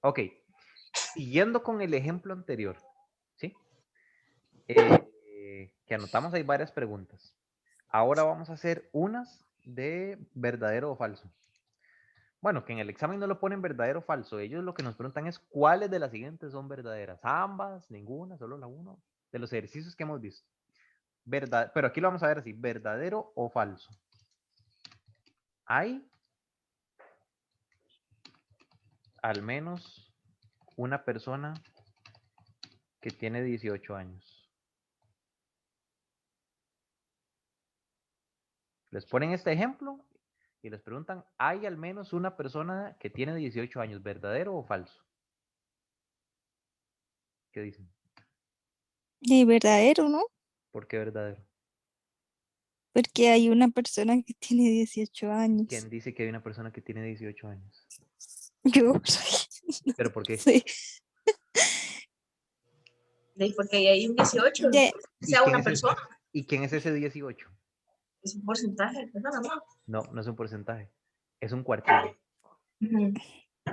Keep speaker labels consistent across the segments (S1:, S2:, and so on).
S1: Ok, siguiendo con el ejemplo anterior, ¿sí? Que anotamos ahí varias preguntas. Ahora vamos a hacer unas de verdadero o falso. Bueno, que en el examen no lo ponen verdadero o falso. Ellos lo que nos preguntan es cuáles de las siguientes son verdaderas. Ambas, ninguna, solo la una. De los ejercicios que hemos visto. Pero aquí lo vamos a ver así, verdadero o falso. Hay al menos una persona que tiene 18 años. Les ponen este ejemplo y les preguntan, ¿hay al menos una persona que tiene 18 años, verdadero o falso? ¿Qué dicen?
S2: Y verdadero, ¿no?
S1: ¿Por qué verdadero?
S2: Porque hay una persona que tiene 18 años.
S1: ¿Quién dice que hay una persona que tiene 18 años?
S2: Yo soy,
S1: ¿Pero por qué?
S2: sí.
S3: Porque hay un 18,
S2: De-
S1: ¿Y
S3: sea
S1: quién
S3: una
S1: es ese,
S3: persona,
S1: ¿y quién es ese 18?
S3: es un porcentaje, ¿verdad? ¿No?
S1: No, no es un porcentaje. Es un cuartil.
S3: Ujú.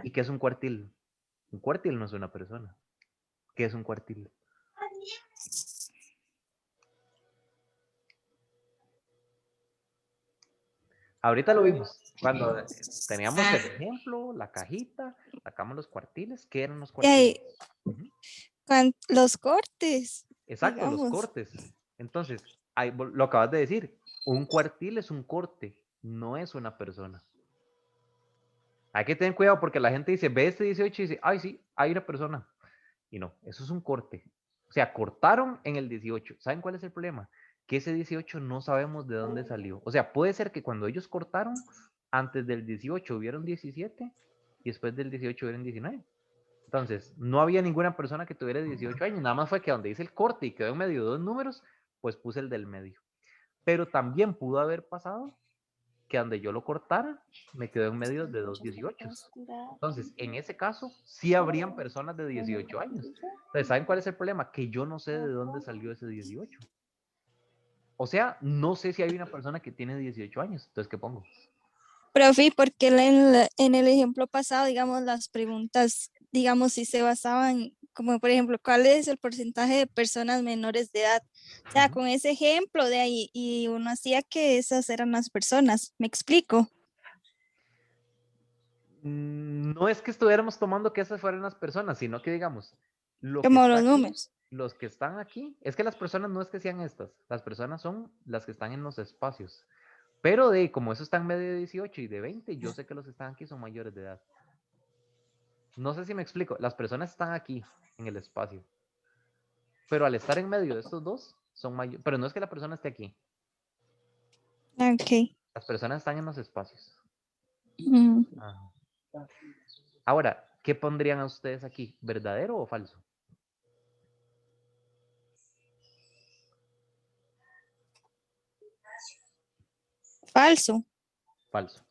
S1: ¿Y qué es un cuartil? Un cuartil no es una persona. ¿Qué es un cuartil? Ahorita lo vimos. Cuando teníamos el ejemplo, la cajita, sacamos los cuartiles. ¿Qué eran los cuartiles?
S2: eh,
S1: Ujú.
S2: los cortes,
S1: Exacto, los
S2: digamos.
S1: cortes. Entonces, lo acabas de decir. Un cuartil es un corte, no es una persona. Hay que tener cuidado porque la gente dice, ve este 18 y dice, ay, sí, hay una persona. Y no, eso es un corte. O sea, cortaron en el 18. ¿Saben cuál es el problema? Que ese 18 no sabemos de dónde salió. O sea, puede ser que cuando ellos cortaron, antes del 18 hubieron 17 y después del 18 hubieron 19. Entonces, no había ninguna persona que tuviera 18 años. Nada más fue que donde hice el corte y quedó en medio de dos números, pues puse el del medio. Pero también pudo haber pasado que donde yo lo cortara, me quedó en medio de dos 18. Entonces, en ese caso, sí habrían personas de 18 años. Entonces, ¿saben cuál es el problema? Que yo no sé de dónde salió ese 18. O sea, no sé si hay una persona que tiene 18 años. Entonces, ¿qué pongo?
S2: Profe, porque en el ejemplo pasado, digamos, las preguntas, digamos, si se basaban, como por ejemplo, ¿cuál es el porcentaje de personas menores de edad? O sea,
S1: Ujú.
S2: con ese ejemplo de ahí, y uno hacía que esas eran las personas. ¿Me explico?
S1: No es que estuviéramos tomando que esas fueran las personas, sino que digamos, lo que
S2: Como
S1: está
S2: los
S1: aquí,
S2: números.
S1: los que están aquí, es que las personas no es que sean estas, las personas son las que están en los espacios. Pero como eso está en medio de 18 y de 20, yo sé que los que están aquí son mayores de edad. No sé si me explico, las personas están aquí, en el espacio. Pero al estar en medio de estos dos, son mayores. Pero no es que la persona esté aquí,
S2: Ok.
S1: las personas están en los espacios.
S2: Mm,
S1: Ajá. Ahora, ¿qué pondrían a ustedes aquí? ¿Verdadero o falso?
S2: falso.
S1: Falso.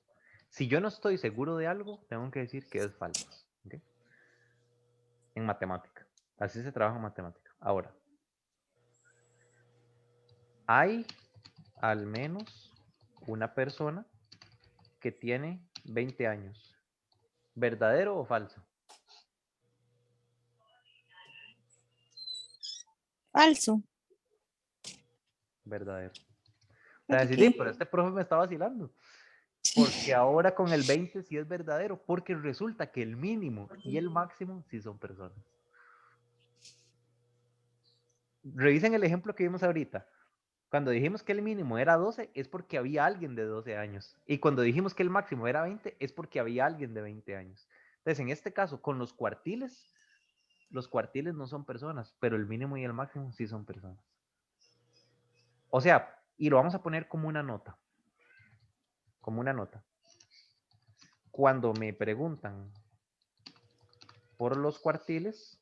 S1: Si yo no estoy seguro de algo, tengo que decir que es falso. ¿Okay? En matemática. Así se trabaja en matemática. Ahora, hay al menos una persona que tiene 20 años. ¿Verdadero o falso?
S2: Falso.
S1: Verdadero. O sea,
S2: ¿Por
S1: decir, sí,
S2: qué?
S1: pero este profe me está vacilando. Porque
S2: Sí.
S1: ahora con el 20 sí es verdadero, porque resulta que el mínimo y el máximo sí son personas. Revisen el ejemplo que vimos ahorita. Cuando dijimos que el mínimo era 12 es porque había alguien de 12 años. Y cuando dijimos que el máximo era 20 es porque había alguien de 20 años. Entonces, en este caso, con los cuartiles no son personas, pero el mínimo y el máximo sí son personas. O sea, y lo vamos a poner como una nota. Como una nota. Cuando me preguntan por los cuartiles,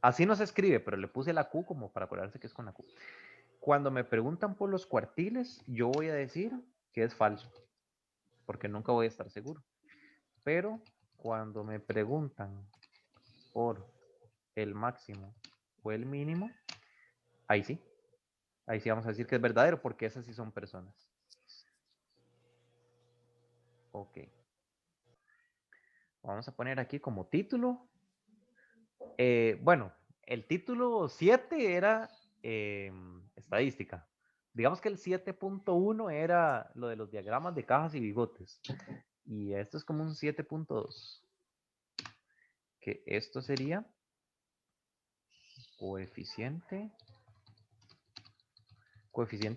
S1: así no se escribe, pero le puse la Q como para acordarse que es con la Q. Cuando me preguntan por los cuartiles, yo voy a decir que es falso, porque nunca voy a estar seguro. Pero cuando me preguntan por el máximo o el mínimo, ahí sí. Ahí sí vamos a decir que es verdadero, porque esas sí son personas. Ok. Vamos a poner aquí como título. Bueno, el título 7 era estadística. Digamos que el 7.1 era lo de los diagramas de cajas y bigotes. Y esto es como un 7.2. Que esto sería coeficiente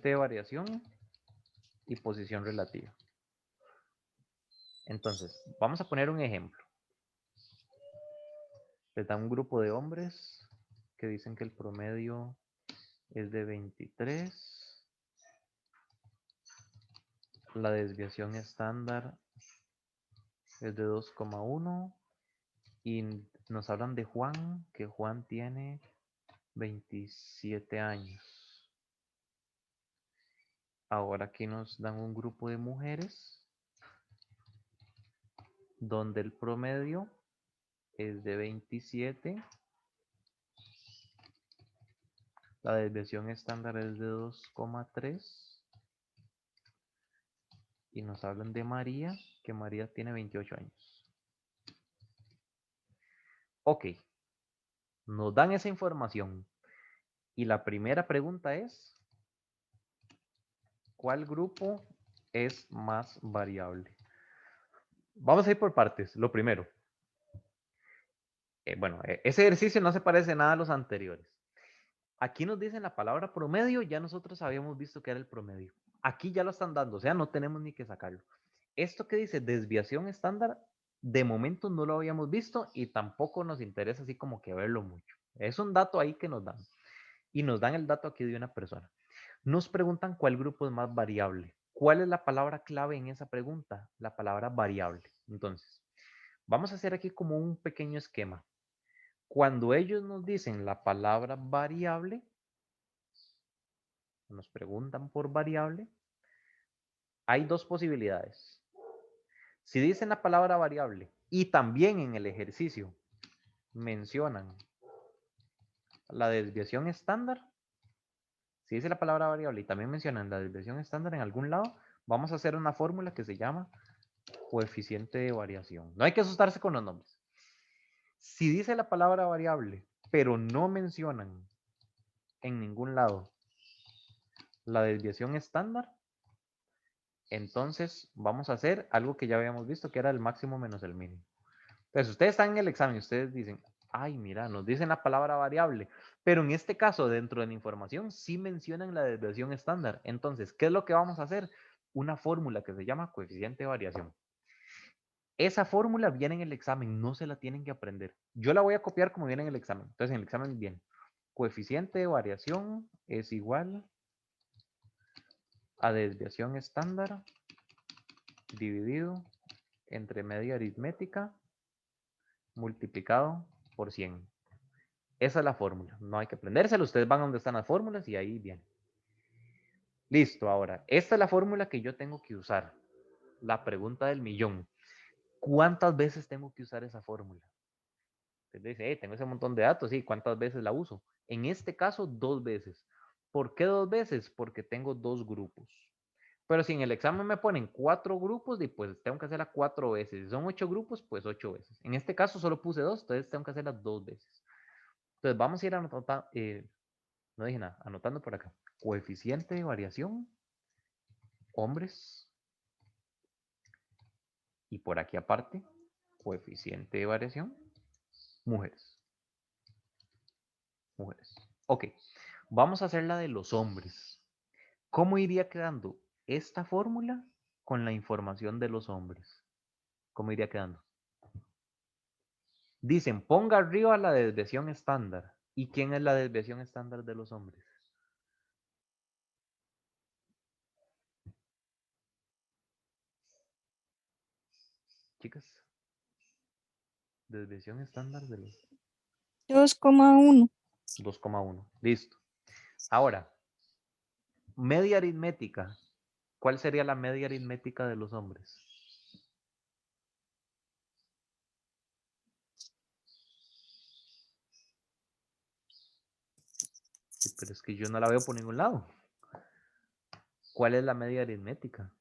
S1: de variación y posición relativa. Entonces, vamos a poner un ejemplo. Les da un grupo de hombres que dicen que el promedio es de 23. La desviación estándar es de 2,1. Y nos hablan de Juan, que Juan tiene 27 años. Ahora aquí nos dan un grupo de mujeres donde el promedio es de 27. La desviación estándar es de 2,3. Y nos hablan de María, que María tiene 28 años. Ok, nos dan esa información. Y la primera pregunta es, ¿cuál grupo es más variable? Vamos a ir por partes. Lo primero. Bueno, ese ejercicio no se parece nada a los anteriores. Aquí nos dicen la palabra promedio, ya nosotros habíamos visto que era el promedio. Aquí ya lo están dando, o sea, no tenemos ni que sacarlo. Esto que dice desviación estándar, de momento no lo habíamos visto y tampoco nos interesa así como que verlo mucho. Es un dato ahí que nos dan. Y nos dan el dato aquí de una persona. Nos preguntan cuál grupo es más variable. ¿Cuál es la palabra clave en esa pregunta? La palabra variable. Entonces, vamos a hacer aquí como un pequeño esquema. Cuando ellos nos dicen la palabra variable, nos preguntan por variable, hay dos posibilidades. Si dicen la palabra variable y también en el ejercicio mencionan la desviación estándar, si dice la palabra variable y también mencionan la desviación estándar en algún lado, vamos a hacer una fórmula que se llama coeficiente de variación. No hay que asustarse con los nombres. Si dice la palabra variable, pero no mencionan en ningún lado la desviación estándar, entonces vamos a hacer algo que ya habíamos visto, que era el máximo menos el mínimo. Entonces, ustedes están en el examen y ustedes dicen, ay, mira, nos dicen la palabra variable, pero en este caso, dentro de la información, sí mencionan la desviación estándar. Entonces, ¿qué es lo que vamos a hacer? Una fórmula que se llama coeficiente de variación. Esa fórmula viene en el examen, no se la tienen que aprender. Yo la voy a copiar como viene en el examen. Entonces, en el examen viene, coeficiente de variación es igual a desviación estándar dividido entre media aritmética multiplicado por 100. Esa es la fórmula. No hay que aprendérsela. Ustedes van a donde están las fórmulas y ahí viene. Listo. Ahora, esta es la fórmula que yo tengo que usar. La pregunta del millón. ¿Cuántas veces tengo que usar esa fórmula? Usted dice, tengo ese montón de datos. Sí, ¿cuántas veces la uso? En este caso, 2 veces. ¿Por qué 2 veces? Porque tengo 2 grupos. Pero si en el examen me ponen 4 grupos, pues tengo que hacerla 4 veces. Si son 8 grupos, pues 8 veces. En este caso solo puse 2, entonces tengo que hacerla 2 veces. Entonces vamos a ir anotando, no dije nada, anotando por acá. Coeficiente de variación, hombres. Y por aquí aparte, coeficiente de variación, mujeres. Mujeres. Ok, vamos a hacer la de los hombres. ¿Cómo iría quedando esta fórmula con la información de los hombres? ¿Cómo iría quedando? Dicen, ponga arriba la desviación estándar. ¿Y quién es la desviación estándar de los hombres? Chicas, desviación estándar de los
S2: 2,1.
S1: 2,1. Listo. Ahora, media aritmética. ¿Cuál sería la media aritmética de los hombres? Sí, pero es que yo no la veo por ningún lado. ¿Cuál es la media aritmética?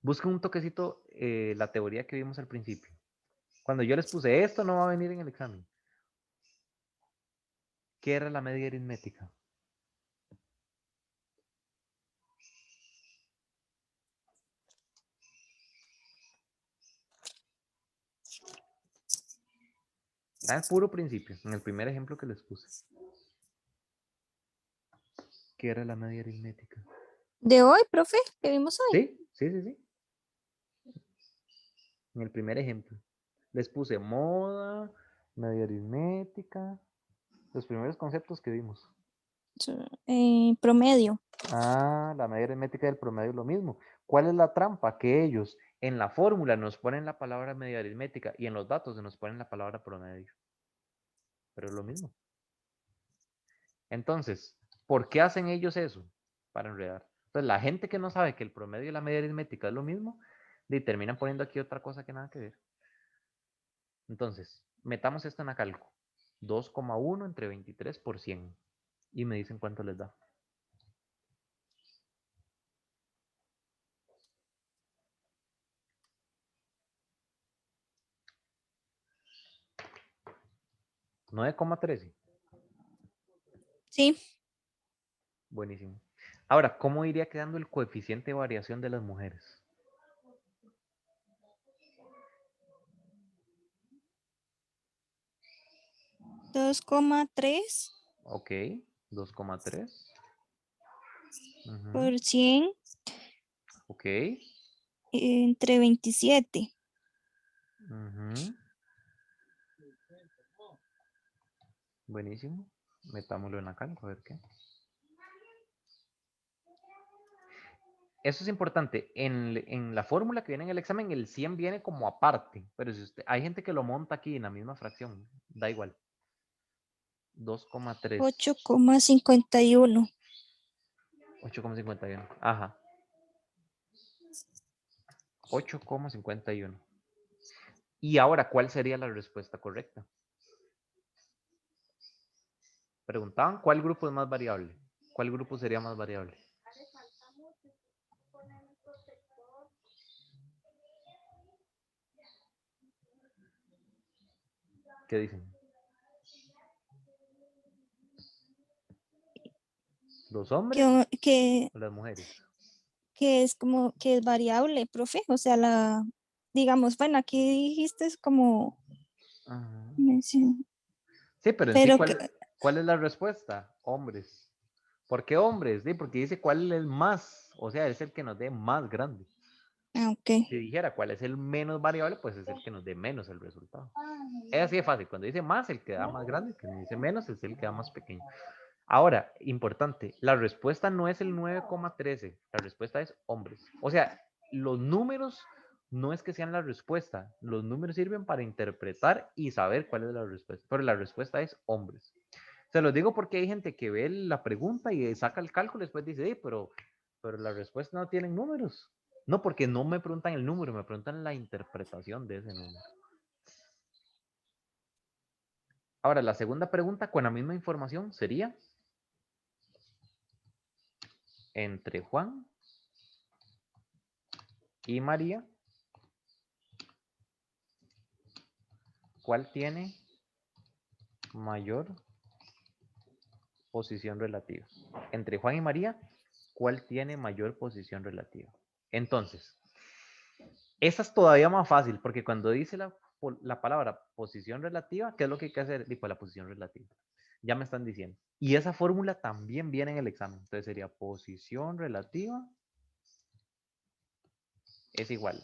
S1: Busca un toquecito la teoría que vimos al principio. Cuando yo les puse esto no va a venir en el examen. ¿Qué era la media aritmética? Está en puro principio, en el primer ejemplo que les puse. ¿Qué era la media aritmética?
S2: De hoy, profe, que vimos hoy.
S1: Sí, sí, sí, sí. En el primer ejemplo. Les puse moda, media aritmética, los primeros conceptos que vimos.
S2: Promedio.
S1: Ah, la media aritmética del promedio es lo mismo. ¿Cuál es la trampa? Que ellos en la fórmula nos ponen la palabra media aritmética y en los datos se nos ponen la palabra promedio. Pero es lo mismo. Entonces, ¿por qué hacen ellos eso? Para enredar. Entonces, la gente que no sabe que el promedio y la media aritmética es lo mismo, y terminan poniendo aquí otra cosa que nada que ver. Entonces, metamos esto en la cálculo. 2,1 entre 23 por 100. Y me dicen cuánto les da. ¿9,13?
S2: Sí,
S1: Buenísimo. Ahora, ¿cómo iría quedando el coeficiente de variación de las mujeres?
S2: dos coma tres
S1: Ok, 2,3.
S2: por 100
S1: Ok.
S2: entre 27.
S1: Buenísimo. Metámoslo en la cálculo, a ver qué. Eso es importante. En la fórmula que viene en el examen, el 100 viene como aparte. Pero si hay gente que lo monta aquí en la misma fracción. Da igual. 2,3.
S2: 8,51.
S1: 8,51. Ajá. 8,51. Y ahora, ¿cuál sería la respuesta correcta? Preguntaban cuál grupo es más variable. ¿Cuál grupo sería más variable? ¿Qué dicen? ¿Los hombres
S2: Que
S1: o las mujeres?
S2: es como que es variable, profe. O sea, digamos, bueno, aquí dijiste es como,
S1: Ajá.
S2: mención,
S1: Sí, pero en sí,
S2: pero,
S1: ¿cuál es la respuesta? Hombres. ¿Por qué hombres? Sí, porque dice cuál es más, o sea, es el que nos dé más grande.
S2: ok.
S1: Si dijera cuál es el menos variable, pues es el que nos dé menos el resultado. Es así de fácil. Cuando dice más, el que da más grande, que dice menos, es el que da más pequeño. Ahora, importante, la respuesta no es el 9,13, la respuesta es hombres. O sea, los números no es que sean la respuesta, los números sirven para interpretar y saber cuál es la respuesta, pero la respuesta es hombres. Se los digo porque hay gente que ve la pregunta y saca el cálculo y después dice, pero la respuesta no tiene números. No, porque no me preguntan el número, me preguntan la interpretación de ese número. Ahora, la segunda pregunta con la misma información sería, entre Juan y María, ¿cuál tiene mayor posición relativa? Entre Juan y María, ¿cuál tiene mayor posición relativa? Entonces, esa es todavía más fácil, porque cuando dice la palabra posición relativa, ¿qué es lo que hay que hacer? Pues la posición relativa. Ya me están diciendo. Y esa fórmula también viene en el examen. Entonces sería posición relativa es igual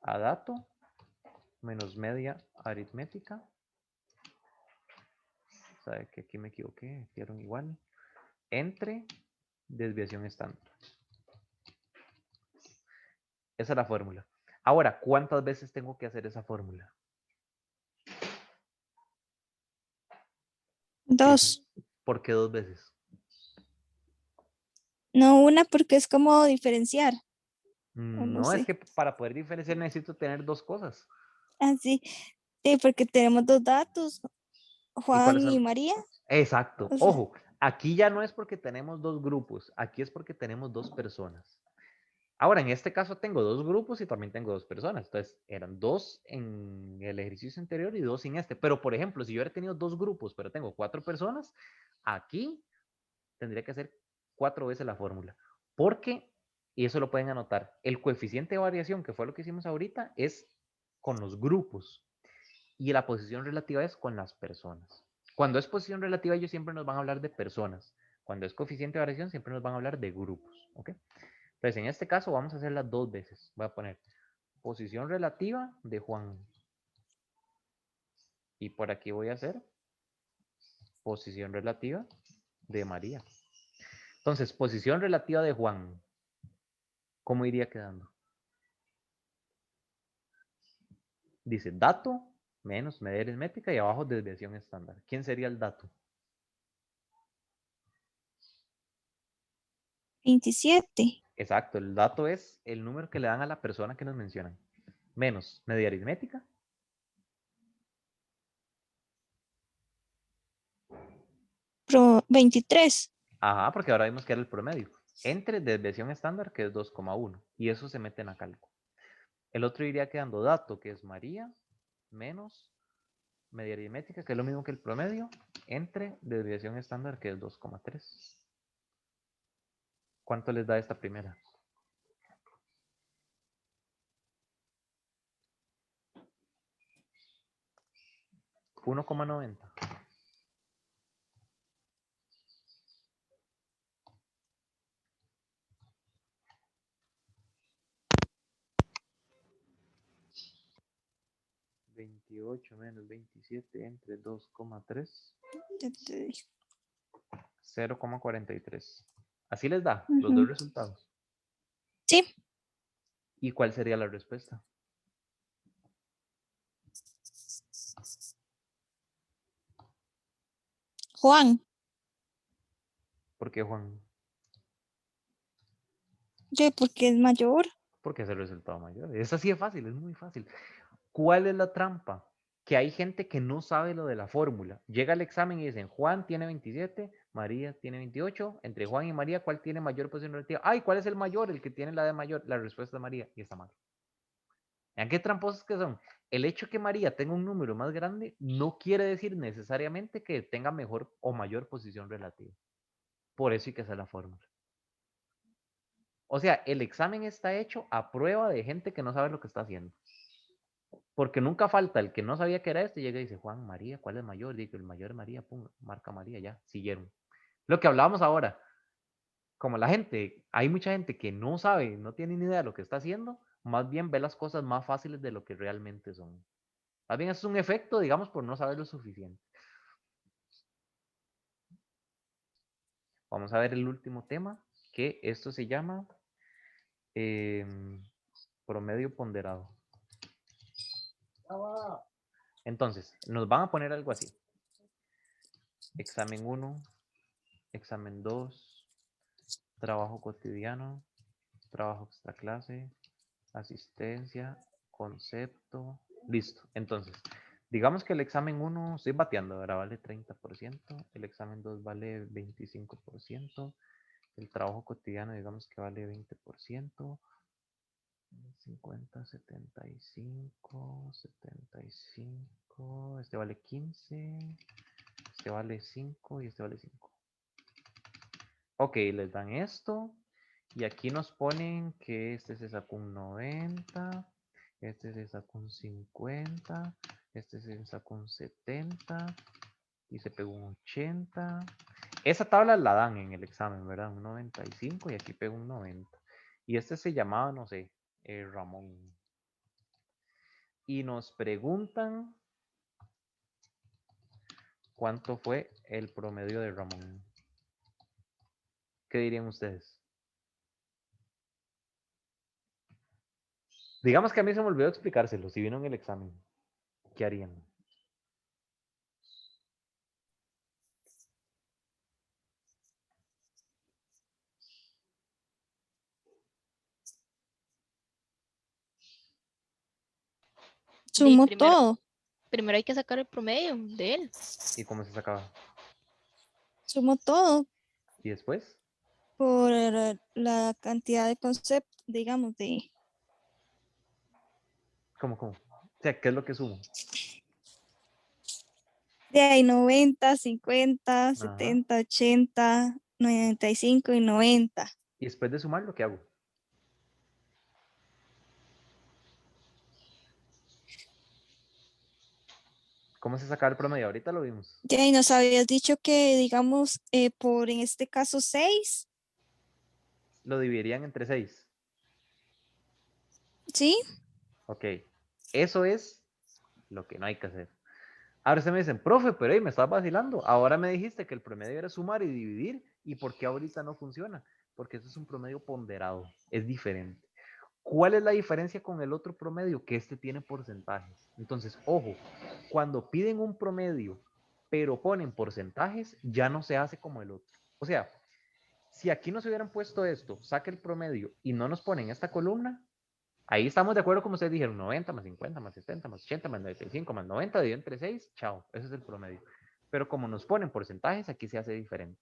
S1: a dato menos media aritmética. ¿Sabe que aquí me equivoqué? Hicieron igual. Entre desviación estándar. Esa es la fórmula. Ahora, ¿cuántas veces tengo que hacer esa fórmula?
S2: 2.
S1: ¿Por qué 2 veces?
S2: No una porque es como diferenciar. O no
S1: No, es
S2: sé.
S1: que para poder diferenciar necesito tener dos cosas.
S2: Así. Sí, porque tenemos dos datos,
S1: ¿Y
S2: Juan
S1: cuáles
S2: y
S1: son?
S2: María.
S1: Exacto.
S2: O sea,
S1: Ojo, aquí ya no es porque tenemos dos grupos, aquí es porque tenemos dos personas. Ahora, en este caso tengo 2 grupos y también tengo 2 personas. Entonces, eran 2 en el ejercicio anterior y 2 en este. Pero, por ejemplo, si yo hubiera tenido 2 grupos, pero tengo 4 personas, aquí tendría que hacer 4 veces la fórmula. Porque, y eso lo pueden anotar, el coeficiente de variación, que fue lo que hicimos ahorita, es con los grupos. Y la posición relativa es con las personas. Cuando es posición relativa, ellos siempre nos van a hablar de personas. Cuando es coeficiente de variación, siempre nos van a hablar de grupos. ¿Ok? Entonces, en este caso, vamos a hacerla 2 veces. Voy a poner posición relativa de Juan. Y por aquí voy a hacer posición relativa de María. Entonces, posición relativa de Juan. ¿Cómo iría quedando? Dice dato menos media aritmética y abajo desviación estándar. ¿Quién sería el dato?
S2: 27.
S1: Exacto, el dato es el número que le dan a la persona que nos mencionan. Menos media aritmética.
S2: 23.
S1: Ajá, porque ahora vimos que era el promedio. Entre desviación estándar, que es 2,1. Y eso se mete en la cálculo. El otro iría quedando dato, que es María, menos media aritmética, que es lo mismo que el promedio, entre desviación estándar, que es 2,3. ¿Cuánto les da esta primera? 1,90. $28 menos 27 entre 2,3.
S2: Ya te dije.
S1: 0,43. Así les da los
S2: Ujú.
S1: dos resultados.
S2: Sí,
S1: ¿Y cuál sería la respuesta?
S2: Juan.
S1: ¿Por qué, Juan?
S2: Sí, porque es mayor.
S1: Porque es el resultado mayor. Es así de fácil, es muy fácil. ¿Cuál es la trampa? Que hay gente que no sabe lo de la fórmula. Llega al examen y dicen, Juan tiene 27, María tiene 28. Entre Juan y María, ¿cuál tiene mayor posición relativa? Ay, ¿cuál es el mayor? El que tiene la de mayor. La respuesta es María y está mal. ¿Vean qué tramposos que son? El hecho que María tenga un número más grande no quiere decir necesariamente que tenga mejor o mayor posición relativa. Por eso hay que hacer la fórmula. O sea, el examen está hecho a prueba de gente que no sabe lo que está haciendo. Porque nunca falta el que no sabía que era esto y llega y dice, Juan, María, ¿cuál es mayor? Digo, el mayor es María, pum, marca María, ya, siguieron. Lo que hablábamos ahora, como la gente, hay mucha gente que no sabe, no tiene ni idea de lo que está haciendo, más bien ve las cosas más fáciles de lo que realmente son. Más bien es un efecto, digamos, por no saber lo suficiente. Vamos a ver el último tema, que esto se llama promedio ponderado. Entonces, nos van a poner algo así. Examen 1, examen 2, trabajo cotidiano, trabajo extra clase, asistencia, concepto, listo. Entonces, digamos que el examen 1, estoy bateando, ahora vale 30%, el examen 2 vale 25%, el trabajo cotidiano digamos que vale 20%, 50, 75, 75, este vale 15, este vale 5 y este vale 5. Ok, les dan esto. Y aquí nos ponen que este se sacó un 90, este se sacó un 50, este se sacó un 70 y se pegó un 80. Esa tabla la dan en el examen, ¿verdad? Un 95 y aquí pegó un 90. Y este se llamaba, no sé, Ramón. Y nos preguntan cuánto fue el promedio de Ramón. ¿Qué dirían ustedes? Digamos que a mí se me olvidó explicárselo si vino en el examen. ¿Qué harían?
S2: Sumo todo.
S4: Primero hay que sacar el promedio de él.
S1: ¿Y cómo se sacaba?
S2: Sumo todo.
S1: ¿Y después?
S2: por la cantidad de conceptos, digamos,
S1: ¿Cómo? O sea, ¿qué es lo que sumo?
S2: de ahí 90, 50,
S1: Ajá.
S2: 70, 80, 95 y 90.
S1: Y después de sumar, ¿lo que hago? ¿Cómo se saca el promedio? Ahorita lo vimos.
S2: De ahí nos habías dicho que, digamos, por en este caso 6,
S1: Lo dividirían entre 6.
S2: ¿sí?
S1: Ok. Eso es lo que no hay que hacer. Ahora ustedes me dicen, profe, pero ahí me estás vacilando. Ahora me dijiste que el promedio era sumar y dividir. ¿Y por qué ahorita no funciona? Porque eso es un promedio ponderado. Es diferente. ¿Cuál es la diferencia con el otro promedio? Que este tiene porcentajes. Entonces, ojo, cuando piden un promedio, pero ponen porcentajes, ya no se hace como el otro. O sea, si aquí nos hubieran puesto esto, saque el promedio y no nos ponen esta columna, ahí estamos de acuerdo como ustedes dijeron, 90 más 50 más 70 más 80 más 95 más 90 dividido entre 6, chao, ese es el promedio. Pero como nos ponen porcentajes, aquí se hace diferente.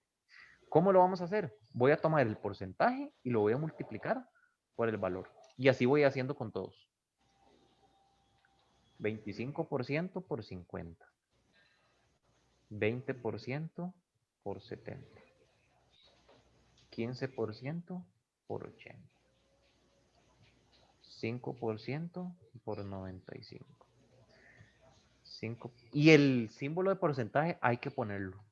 S1: ¿Cómo lo vamos a hacer? Voy a tomar el porcentaje y lo voy a multiplicar por el valor. Y así voy haciendo con todos. 25% por 50. 20% por 70. 15% por 80. 5% por 95. 5. Y el símbolo de porcentaje hay que ponerlo.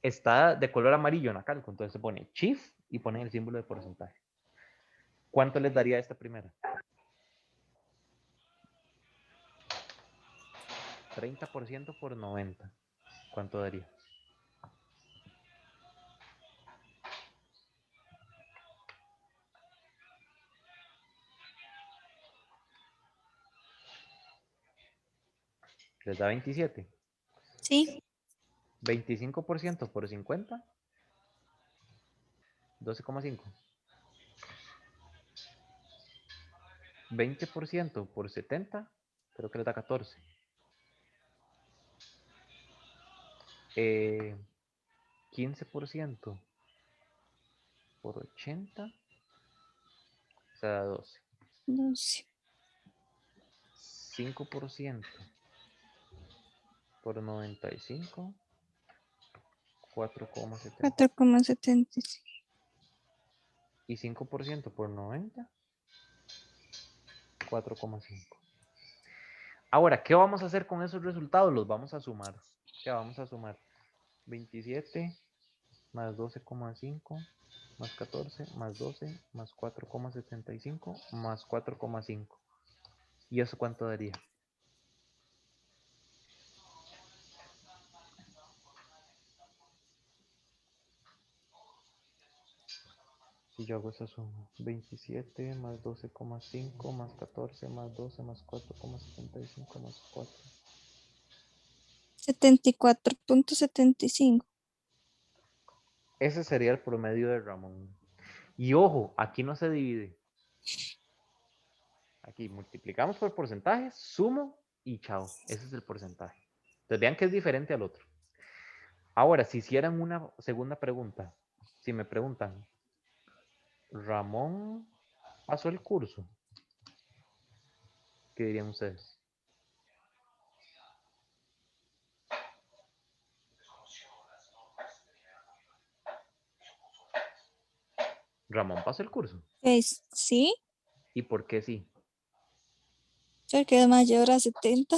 S1: Está de color amarillo en la calco, entonces se pone shift y ponen el símbolo de porcentaje. ¿Cuánto les daría esta primera? 30% por 90. ¿Cuánto daría? Les da 27.
S2: Sí,
S1: 25% por 50, 12,5. 20% por 70, creo que les da 14. 15% por 80, se da 12.
S2: no sé,
S1: 5% por 95, 4,70.
S2: 4,75.
S1: Y 5% por 90, 4,5. Ahora, ¿qué vamos a hacer con esos resultados? Los vamos a sumar. ¿Qué vamos a sumar? 27 más 12,5 más 14 más 12 más 4,75 más 4,5. ¿Y eso cuánto daría? Si yo hago esa suma, 27 más 12,5 más 14 más 12 más 4,75 más 4.
S2: 74,75.
S1: Ese sería el promedio de Ramón. Y ojo, aquí no se divide. Aquí multiplicamos por porcentajes, sumo y chao. Ese es el porcentaje. Entonces vean que es diferente al otro. Ahora, si hicieran una segunda pregunta, si me preguntan, ¿Ramón pasó el curso? ¿Qué dirían ustedes? ¿Ramón pasó el curso?
S2: Sí,
S1: ¿Y por qué sí?
S2: porque es mayor a 70.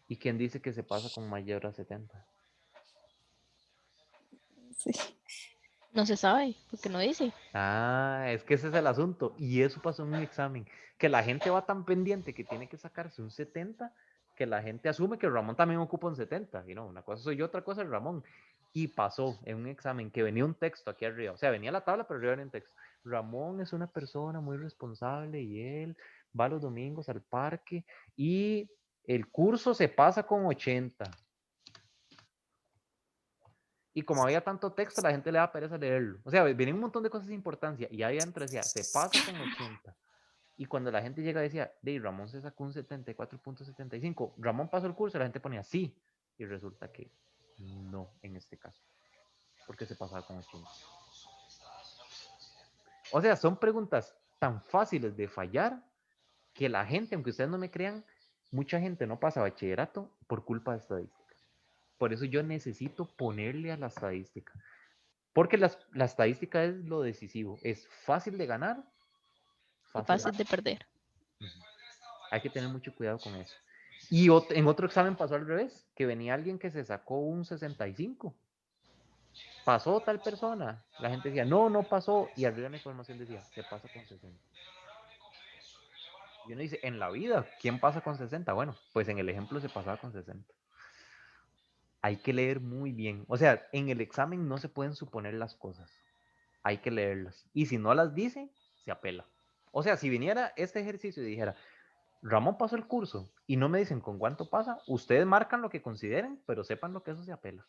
S1: ¿Y quién dice que se pasa con mayor a 70?
S2: Sí.
S4: No se sabe, porque no dice.
S1: Ah, es que ese es el asunto. Y eso pasó en un examen. Que la gente va tan pendiente que tiene que sacarse un 70, que la gente asume que Ramón también ocupa un 70. Y no, una cosa soy yo, otra cosa es Ramón. Y pasó en un examen que venía un texto aquí arriba. O sea, venía la tabla, pero arriba venía un texto. Ramón es una persona muy responsable y él va los domingos al parque y el curso se pasa con 80. Y como había tanto texto, la gente le da pereza leerlo. O sea, vienen un montón de cosas de importancia. Y ahí adentro decía, se pasa con 80. Y cuando la gente llega decía, de Ramón se sacó un 74,75. Ramón pasó el curso, la gente ponía sí. Y resulta que no, en este caso. porque se pasaba con 80. O sea, son preguntas tan fáciles de fallar que la gente, aunque ustedes no me crean, mucha gente no pasa bachillerato por culpa de estadística. Por eso yo necesito ponerle a la estadística. Porque la estadística es lo decisivo. Es fácil de ganar,
S4: Y
S1: fácil
S4: fácil de perder.
S1: Hay que tener mucho cuidado con eso. Y en otro examen pasó al revés, que venía alguien que se sacó un 65. Pasó tal persona. La gente decía, no, no pasó. Y arriba en la información decía, ¿qué pasa con 60? Y uno dice, en la vida, ¿quién pasa con 60? Bueno, pues en el ejemplo se pasaba con 60. Hay que leer muy bien. O sea, en el examen no se pueden suponer las cosas. Hay que leerlas. Y si no las dice, se apela. O sea, si viniera este ejercicio y dijera, Ramón pasó el curso y no me dicen con cuánto pasa, ustedes marcan lo que consideren, pero sepan lo que eso se apela.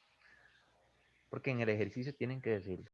S1: Porque en el ejercicio tienen que decirlo.